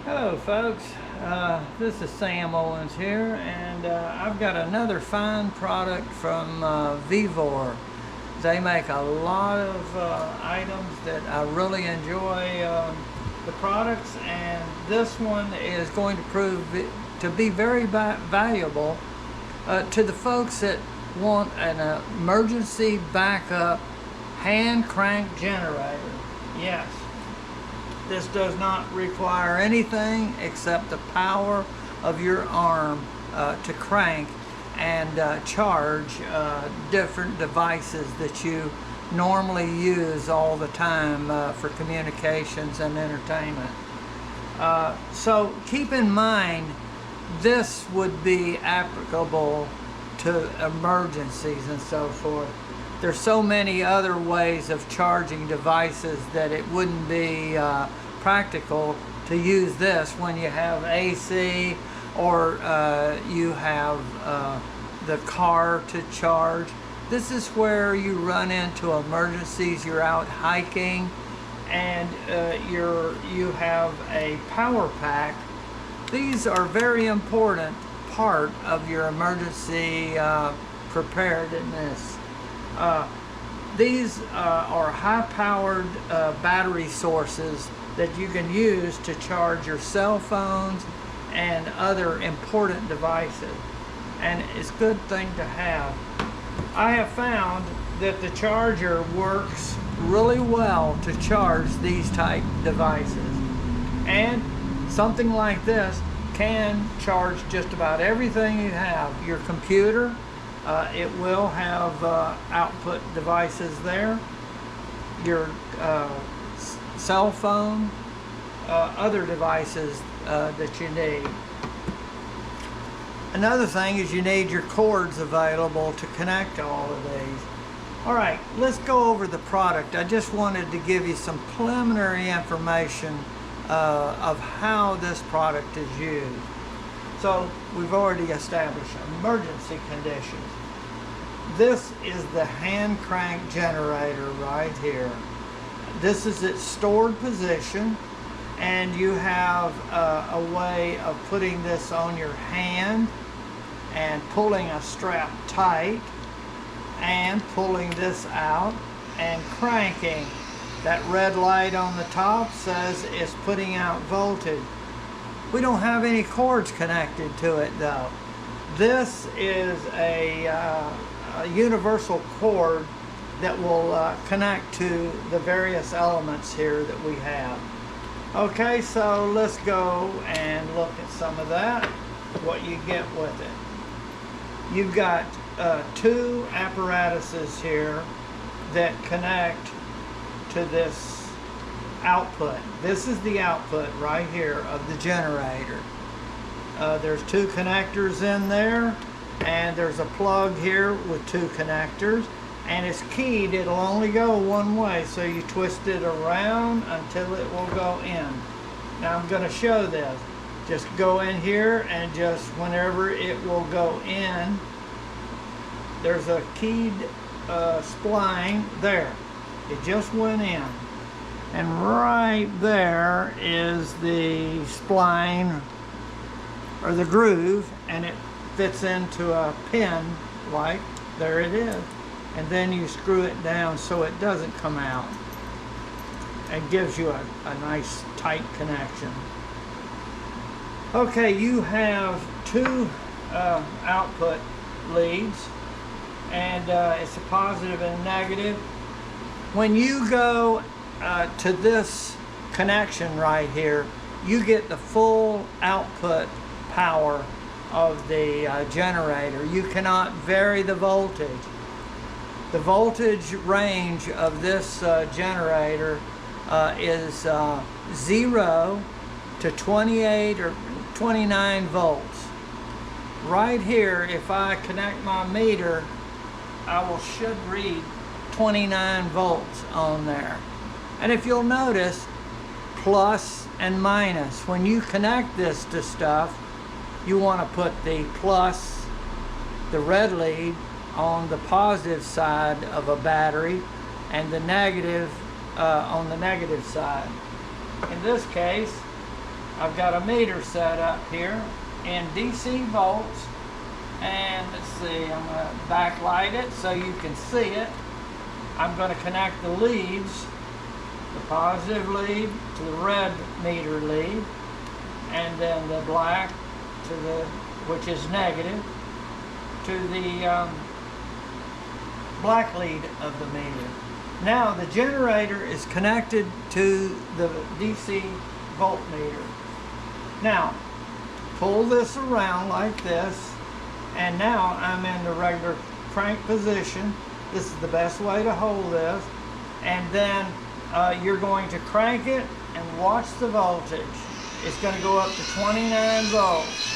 Hello folks, this is Sam Owens here, and I've got another fine product from VEVOR. They make a lot of items that I really enjoy the products, and this one is going to prove to be very valuable to the folks that want an emergency backup hand crank generator. Yes. This does not require anything except the power of your arm to crank and charge different devices that you normally use all the time for communications and entertainment. So keep in mind, this would be applicable to emergencies and so forth. There's so many other ways of charging devices that it wouldn't be practical to use this when you have AC or you have the car to charge. This is where you run into emergencies. You're out hiking and you have a power pack. These are very important part of your emergency preparedness. These are high-powered battery sources that you can use to charge your cell phones and other important devices. And it's a good thing to have. I have found that the charger works really well to charge these type devices. And something like this can charge just about everything you have. Your computer, it will have output devices there, your cell phone, other devices that you need. Another thing is you need your cords available to connect all of these. All right, let's go over the product. I just wanted to give you some preliminary information of how this product is used. So we've already established emergency conditions. This is the hand crank generator right here. This is its stored position, and you have a way of putting this on your hand and pulling a strap tight and pulling this out and cranking. That red light on the top says it's putting out voltage. We don't have any cords connected to it though. This is a universal cord that will connect to the various elements here that we have. Okay, so let's go and look at some of that, what you get with it. You've got two apparatuses here that connect to this output. This is the output right here of the generator. There's two connectors in there, and there's a plug here with two connectors, and it's keyed. It'll only go one way, so you twist it around until it will go in. Now I'm going to show this. Just go in here, and just whenever it will go in, there's a keyed spline there. It just went in, and right there is the spline or the groove, and it fits into a pin, like there it is, and then you screw it down so it doesn't come out. It gives you a nice tight connection. Okay, you have two output leads, and it's a positive and a negative. When you go to this connection right here, you get the full output power of the generator. You cannot vary the voltage. The voltage range of this generator is 0 to 28 or 29 volts. Right here, if I connect my meter, should read 29 volts on there. And if you'll notice, plus and minus, when you connect this to stuff, you want to put the plus, the red lead, on the positive side of a battery, and the negative on the negative side. In this case, I've got a meter set up here in DC volts, and let's see, I'm going to backlight it so you can see it. I'm going to connect the leads, the positive lead to the red meter lead, and then the black to the, which is negative, to the black lead of the meter. Now the generator is connected to the DC voltmeter. Now pull this around like this, and now I'm in the regular crank position. This is the best way to hold this, and then you're going to crank it and watch the voltage. It's going to go up to 29 volts.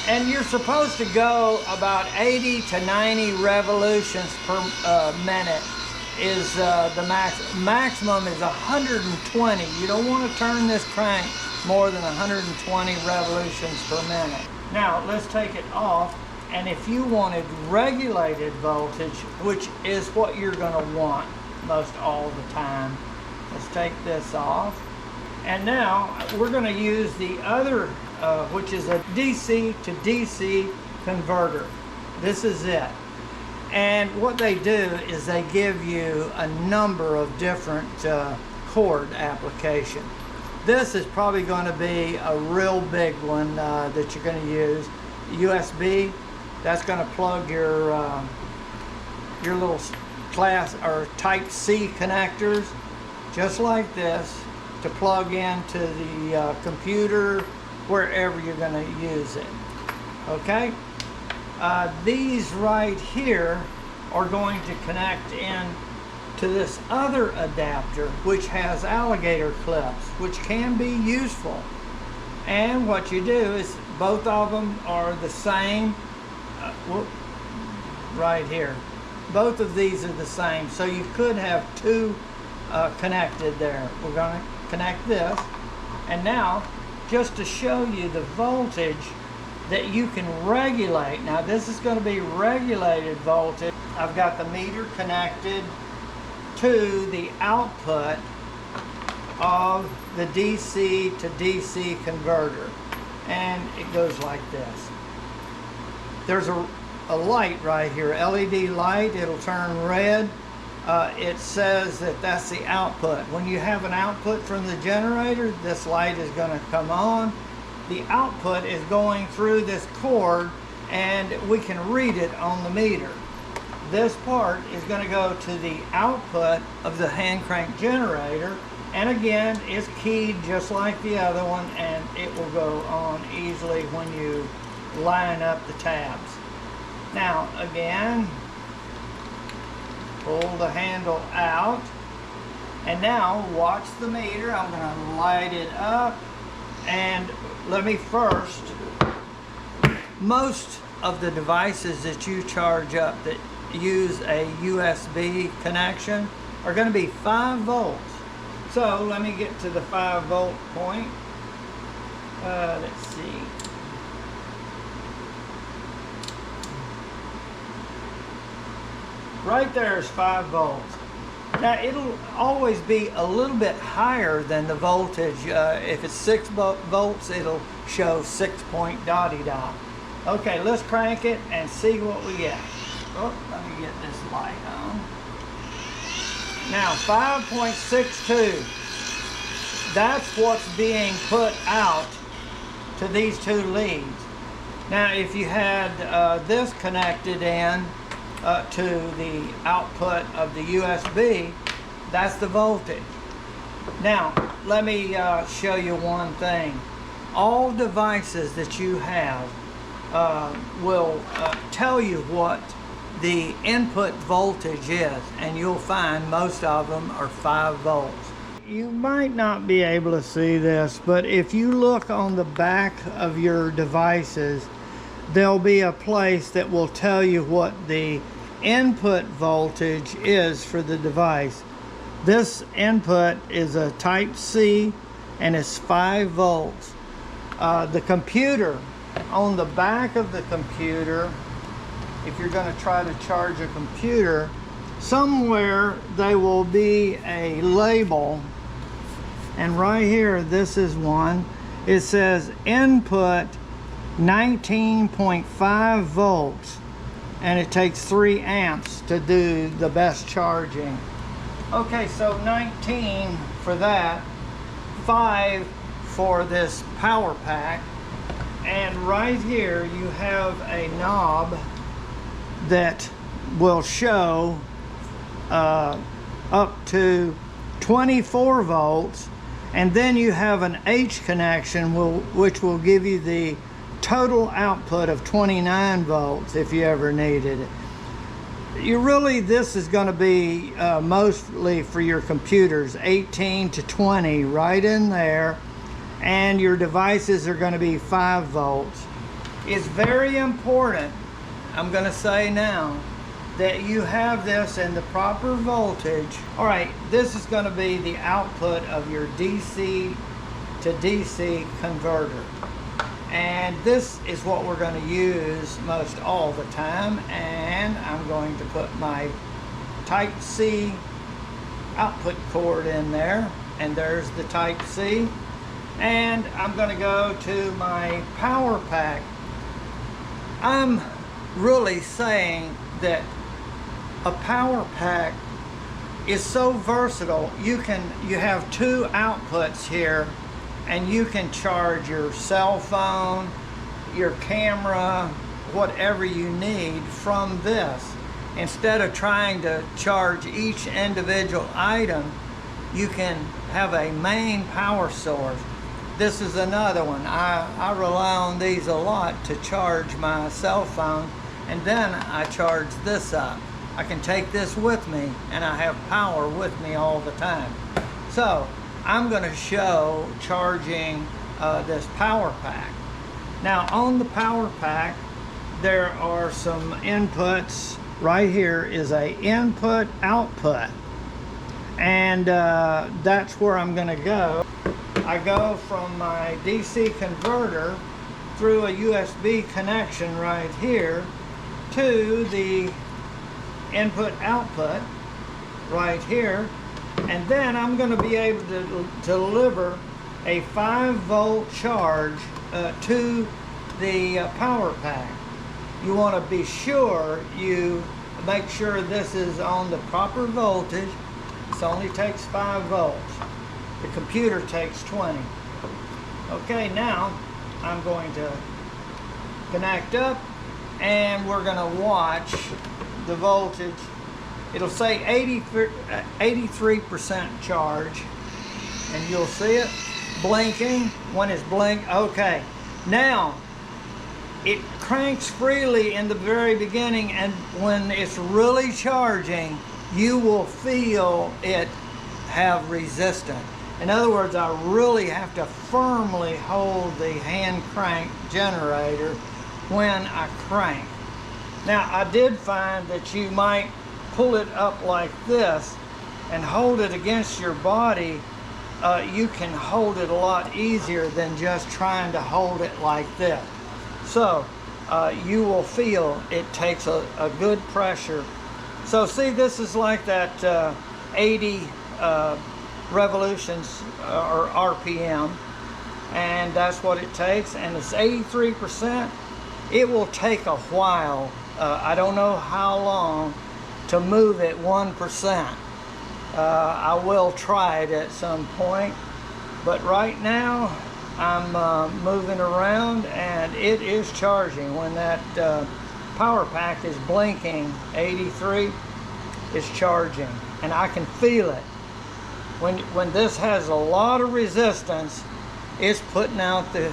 And you're supposed to go about 80 to 90 revolutions per minute is the maximum is 120. You don't want to turn this crank more than 120 revolutions per minute. Now let's take it off, and if you wanted regulated voltage, which is what you're going to want most all the time, let's take this off. And now we're going to use the other which is a DC to DC converter. This is it. And what they do is they give you a number of different cord applications. This is probably going to be a real big one that you're going to use. USB, that's going to plug your little class or type C connectors, just like this, to plug into the computer, wherever you're going to use it. Okay? These right here are going to connect in to this other adapter, which has alligator clips, which can be useful. And what you do is both of them are the same. Right here. Both of these are the same, so you could have two connected there. We're going to connect this, and now just to show you the voltage that you can regulate. Now this is going to be regulated voltage. I've got the meter connected to the output of the DC to DC converter, and it goes like this. There's a light right here, LED light. It'll turn red. It says that that's the output. When you have an output from the generator, this light is going to come on. The output is going through this cord, and we can read it on the meter. This part is going to go to the output of the hand crank generator, and again, it's keyed just like the other one, and it will go on easily when you line up the tabs. Now again, pull the handle out, and now watch the meter. I'm going to light it up, and let me first, most of the devices that you charge up that use a USB connection are going to be 5 volts. So let me get to the 5 volt point. Let's see. Right there is 5 volts. Now it'll always be a little bit higher than the voltage. If it's 6 volts, it'll show 6 point dotty dot. Okay, let's crank it and see what we get. Oh, let me get this light on. Now 5.62. That's what's being put out to these 2 leads. Now if you had this connected in to the output of the USB, that's the voltage. Now let me show you one thing. All devices that you have will tell you what the input voltage is, and you'll find most of them are 5 volts. You might not be able to see this, but if you look on the back of your devices, there'll be a place that will tell you what the input voltage is for the device. This input is a type C, and it's 5 volts. The computer, on the back of the computer, if you're going to try to charge a computer, somewhere there will be a label, and right here, this is one. It says input 19.5 volts, and it takes 3 amps to do the best charging. Okay, so 19 for that, 5 for this power pack, and right here you have a knob that will show up to 24 volts, and then you have an H connection which will give you the total output of 29 volts if you ever needed it. This is going to be mostly for your computers, 18 to 20 right in there, and your devices are going to be 5 volts. It's very important, I'm going to say now, that you have this in the proper voltage. All right, this is going to be the output of your DC to DC converter. And this is what we're going to use most all the time. And I'm going to put my Type C output cord in there. And there's the Type C. And I'm going to go to my power pack. I'm really saying that a power pack is so versatile. You have 2 outputs here, and you can charge your cell phone, your camera, whatever you need from this. Instead of trying to charge each individual item, you can have a main power source. This is another one. I rely on these a lot to charge my cell phone, and then I charge this up. I can take this with me, and I have power with me all the time. So I'm going to show charging this power pack. Now on the power pack, there are some inputs. Right here is a input output, and that's where I'm going to go. I go from my DC converter through a USB connection right here to the input output right here, and then I'm going to be able to deliver a 5 volt charge to the power pack. You want to be sure you make sure this is on the proper voltage. This only takes 5 volts. The computer takes 20. Okay, now I'm going to connect up, and we're going to watch the voltage. It'll say 83% charge, and you'll see it blinking when it's blink. Okay, now it cranks freely in the very beginning, and when it's really charging, you will feel it have resistance. In other words, I really have to firmly hold the hand crank generator when I crank. Now, I did find that you might pull it up like this and hold it against your body. You can hold it a lot easier than just trying to hold it like this. So you will feel it takes a good pressure. So see, this is like that 80 revolutions or RPM, and that's what it takes, and it's 83%. It will take a while, I don't know how long, to move it 1%. I will try it at some point, but right now I'm moving around, and it is charging. When that power pack is blinking 83, it's charging, and I can feel it. When this has a lot of resistance, it's putting out the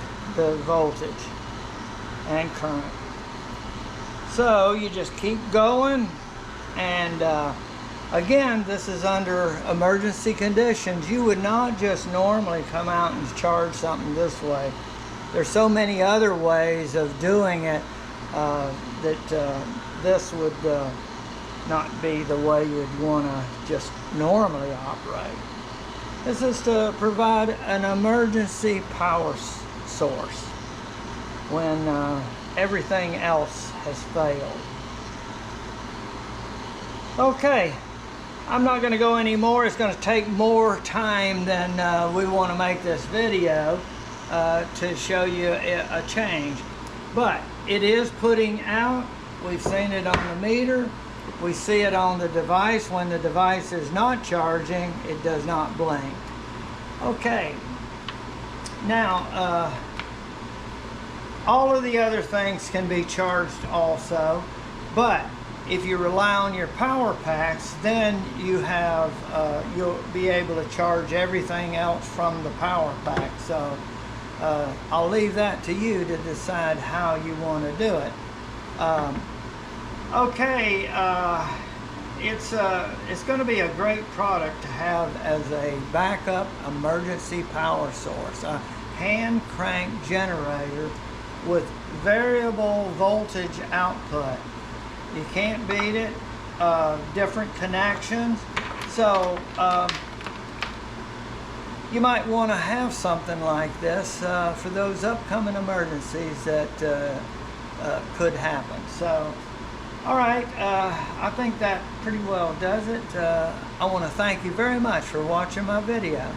voltage and current. So you just keep going, and again, this is under emergency conditions. You would not just normally come out and charge something this way. There's so many other ways of doing it that this would not be the way you'd want to just normally operate. This is to provide an emergency power source when everything else has failed. Okay, I'm not going to go anymore. It's going to take more time than we want to make this video to show you a change. But it is putting out. We've seen it on the meter. We see it on the device. When the device is not charging, it does not blink. Okay, now all of the other things can be charged also, but if you rely on your power packs, then you have you'll be able to charge everything else from the power pack. So I'll leave that to you to decide how you want to do it. Okay, it's going to be a great product to have as a backup emergency power source. A hand crank generator with variable voltage output. You can't beat it. Different connections. So you might want to have something like this for those upcoming emergencies that could happen. So, all right, I think that pretty well does it. I want to thank you very much for watching my video.